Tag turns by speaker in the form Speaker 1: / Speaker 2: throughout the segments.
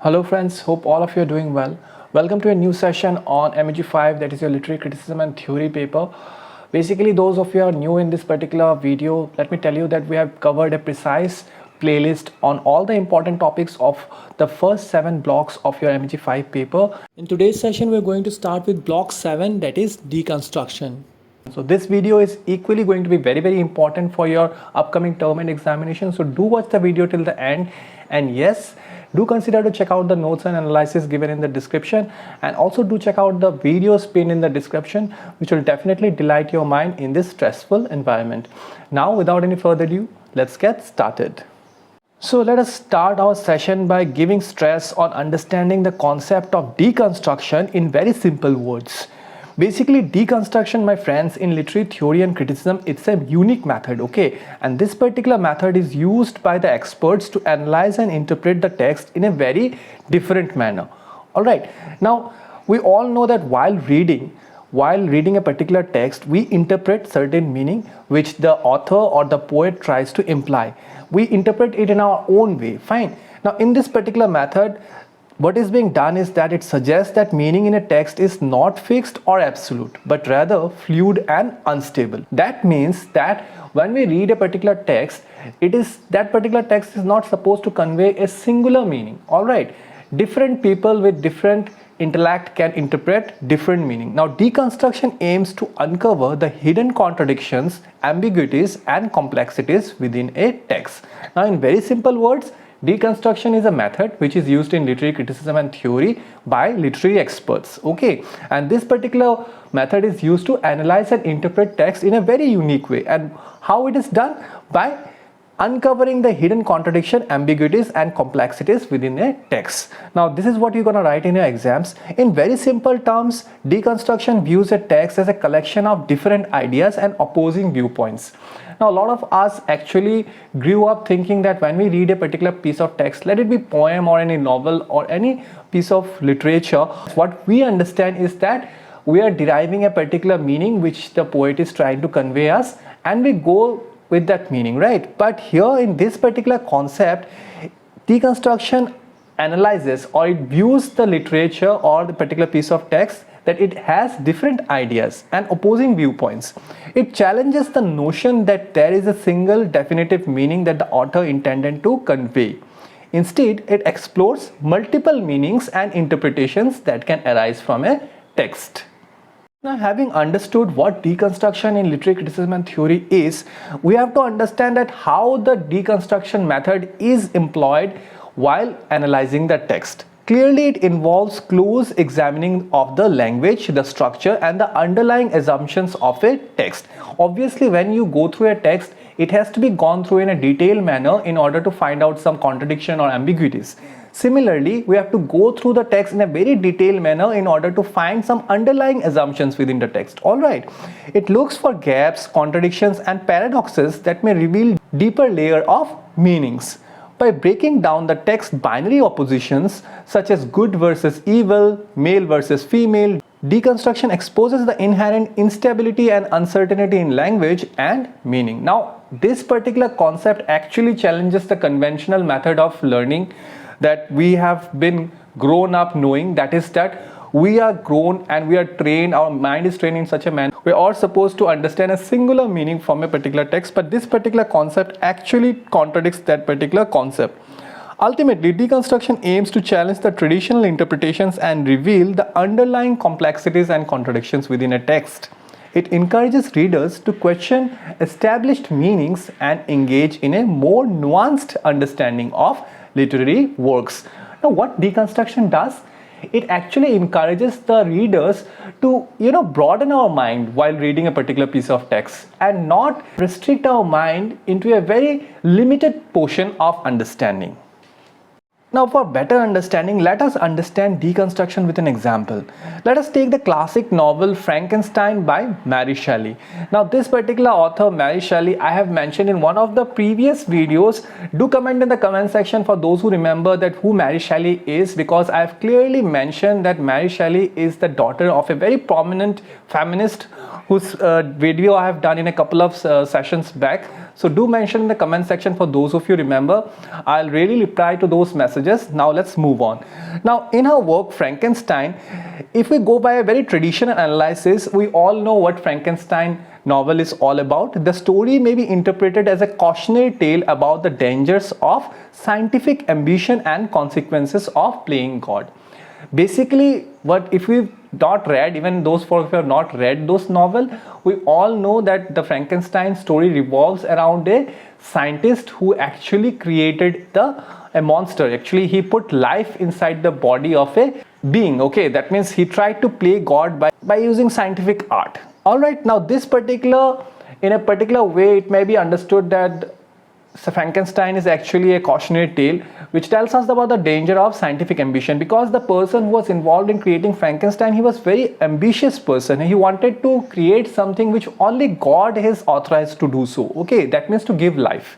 Speaker 1: Hello friends, hope all of you are doing well. Welcome to a new session on MEG5, that is your literary criticism and theory paper. Basically, those of you are new in this particular video, let me tell you that we have covered a precise playlist on all the important topics of the first 7 blocks of your MEG5 paper. In today's session, we're going to start with block 7, that is deconstruction. So this video is equally going to be very important for your upcoming term and examination. So do watch the video till the end, and yes, do consider to check out the notes and analysis given in the description, and also do check out the videos pinned in the description, which will definitely delight your mind in this stressful environment. Now, without any further ado, let's get started. So let us start our session by giving stress on understanding the concept of deconstruction in very simple words. Basically, deconstruction, my friends, in literary theory and criticism, it's a unique method, okay? And this particular method is used by the experts to analyze and interpret the text in a very different manner. All right. Now, we all know that while reading a particular text, we interpret certain meaning which the author or the poet tries to imply. We interpret it in our own way. Fine. Now, in this particular method, what is being done is that it suggests that meaning in a text is not fixed or absolute, but rather fluid and unstable. That means that when we read a particular text, that particular text is not supposed to convey a singular meaning. All right. Different people with different intellect can interpret different meaning. Now, deconstruction aims to uncover the hidden contradictions, ambiguities, and complexities within a text. Now, in very simple words, deconstruction is a method which is used in literary criticism and theory by literary experts, okay? And this particular method is used to analyze and interpret text in a very unique way. And how it is done? By uncovering the hidden contradiction, ambiguities, and complexities within a text. Now, this is what you're going to write in your exams. In very simple terms, deconstruction views a text as a collection of different ideas and opposing viewpoints. Now, a lot of us actually grew up thinking that when we read a particular piece of text, let it be poem or any novel or any piece of literature, what we understand is that we are deriving a particular meaning which the poet is trying to convey us, and we go with that meaning, right? But here in this particular concept, deconstruction analyzes or it views the literature or the particular piece of text that it has different ideas and opposing viewpoints. It challenges the notion that there is a single definitive meaning that the author intended to convey. Instead, it explores multiple meanings and interpretations that can arise from a text. Now, having understood what deconstruction in literary criticism and theory is, we have to understand that how the deconstruction method is employed while analyzing the text. Clearly, it involves close examining of the language, the structure, and the underlying assumptions of a text. Obviously, when you go through a text, it has to be gone through in a detailed manner in order to find out some contradiction or ambiguities. Similarly, we have to go through the text in a very detailed manner in order to find some underlying assumptions within the text. All right. It looks for gaps, contradictions, and paradoxes that may reveal deeper layer of meanings. By breaking down the text binary oppositions such as good versus evil, male versus female, deconstruction exposes the inherent instability and uncertainty in language and meaning. Now, this particular concept actually challenges the conventional method of learning that we have been grown up knowing, that is that we are grown and we are trained, our mind is trained in such a manner, we are supposed to understand a singular meaning from a particular text, but this particular concept actually contradicts that particular concept. Ultimately, deconstruction aims to challenge the traditional interpretations and reveal the underlying complexities and contradictions within a text. It encourages readers to question established meanings and engage in a more nuanced understanding of literary works. Now, what deconstruction does? It actually encourages the readers to, broaden our mind while reading a particular piece of text and not restrict our mind into a very limited portion of understanding. Now, for better understanding, let us understand deconstruction with an example. Let us take the classic novel Frankenstein by Mary Shelley. Now, this particular author, Mary Shelley, I have mentioned in one of the previous videos. Do comment in the comment section for those who remember that who Mary Shelley is, because I have clearly mentioned that Mary Shelley is the daughter of a very prominent feminist whose video I have done in a couple of sessions back. So do mention in the comment section for those of you remember. I'll really reply to those messages. Now let's move on. Now in her work Frankenstein, if we go by a very traditional analysis, we all know what Frankenstein novel is all about. The story may be interpreted as a cautionary tale about the dangers of scientific ambition and consequences of playing God. Basically, what if we've not read, even those folks who have not read those novel, we all know that the Frankenstein story revolves around a scientist who actually created a monster. Actually, he put life inside the body of a being. Okay, that means he tried to play God by using scientific art. All right, now in a particular way, it may be understood that Frankenstein is actually a cautionary tale which tells us about the danger of scientific ambition, because the person who was involved in creating Frankenstein, he was very ambitious person. He wanted to create something which only God is authorized to do so. Okay, that means to give life.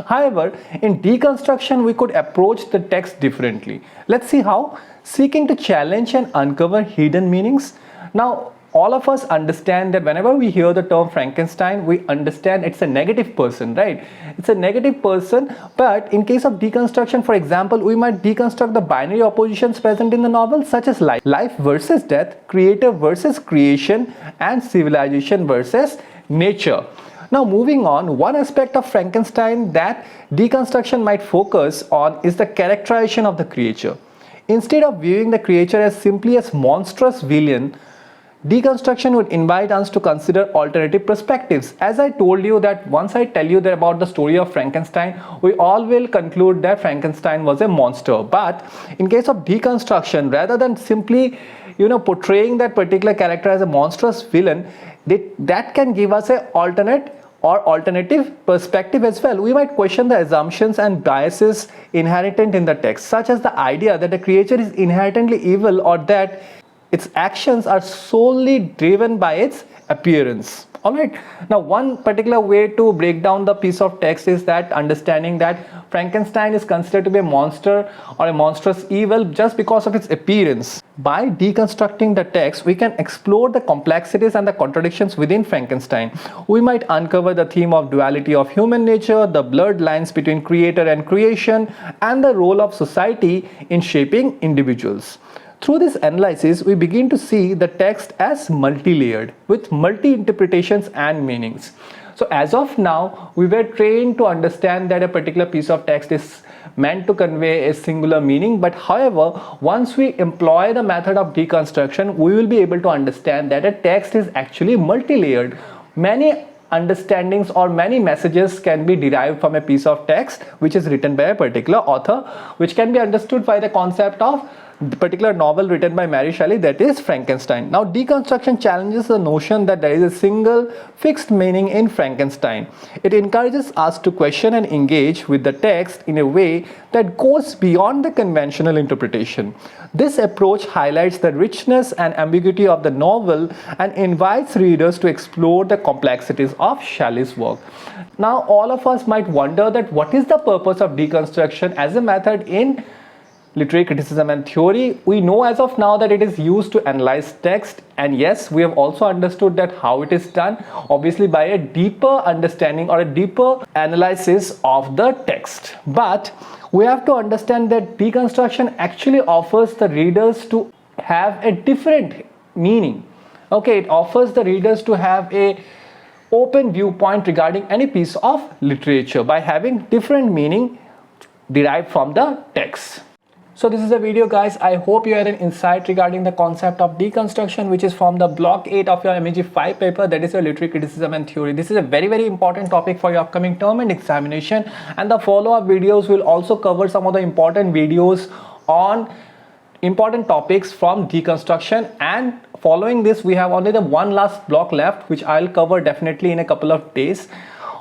Speaker 1: However, in Deconstruction, we could approach the text differently. Let's see how. Seeking to challenge and uncover hidden meanings. Now, all of us understand that whenever we hear the term Frankenstein, we understand it's a negative person, right? It's a negative person. But in case of Deconstruction, for example, we might deconstruct the binary oppositions present in the novel, such as life versus death, creator versus creation, and civilization versus nature. Now moving on, one aspect of Frankenstein that Deconstruction might focus on is the characterization of the creature. Instead of viewing the creature as simply as monstrous villain, Deconstruction would invite us to consider alternative perspectives. As I told you that once I tell you that about the story of Frankenstein, we all will conclude that Frankenstein was a monster. But in case of Deconstruction, rather than simply portraying that particular character as a monstrous villain, that can give us an alternative perspective as well. We might question the assumptions and biases inherent in the text, such as the idea that the creature is inherently evil or that its actions are solely driven by its appearance. Alright, now one particular way to break down the piece of text is that understanding that Frankenstein is considered to be a monster or a monstrous evil just because of its appearance. By deconstructing the text, we can explore the complexities and the contradictions within Frankenstein. We might uncover the theme of duality of human nature, the blurred lines between creator and creation, and the role of society in shaping individuals. Through this analysis, we begin to see the text as multi-layered with multi-interpretations and meanings. So as of now, we were trained to understand that a particular piece of text is meant to convey a singular meaning. But however, once we employ the method of deconstruction, we will be able to understand that a text is actually multi-layered. Many understandings or many messages can be derived from a piece of text which is written by a particular author, which can be understood by the concept of the particular novel written by Mary Shelley, that is Frankenstein. Now, deconstruction challenges the notion that there is a single fixed meaning in Frankenstein. It encourages us to question and engage with the text in a way that goes beyond the conventional interpretation. This approach highlights the richness and ambiguity of the novel and invites readers to explore the complexities of Shelley's work. Now, all of us might wonder that what is the purpose of deconstruction as a method in literary criticism and theory. We know as of now that it is used to analyze text, and yes, we have also understood that how it is done, obviously by a deeper understanding or a deeper analysis of the text. But we have to understand that deconstruction actually offers the readers to have a different meaning. Okay, it offers the readers to have a open viewpoint regarding any piece of literature by having different meaning derived from the text. So this is a video, guys. I hope you had an insight regarding the concept of deconstruction, which is from the block 8 of your MEG 5 paper, that is your literary criticism and theory. This is a very important topic for your upcoming term and examination, and the follow-up videos will also cover some of the important videos on important topics from deconstruction. And following this, we have only the one last block left, which I'll cover definitely in a couple of days.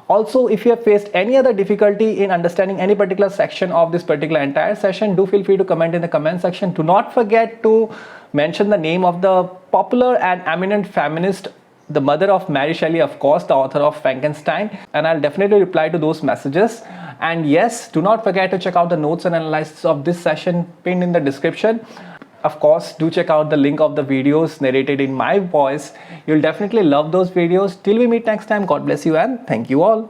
Speaker 1: Also, if you have faced any other difficulty in understanding any particular section of this particular entire session, do feel free to comment in the comment section. Do not forget to mention the name of the popular and eminent feminist, the mother of Mary Shelley, of course, the author of Frankenstein, and I'll definitely reply to those messages. And yes, do not forget to check out the notes and analysis of this session pinned in the description. Of course, do check out the link of the videos narrated in my voice. You'll definitely love those videos. Till we meet next time, God bless you and thank you all.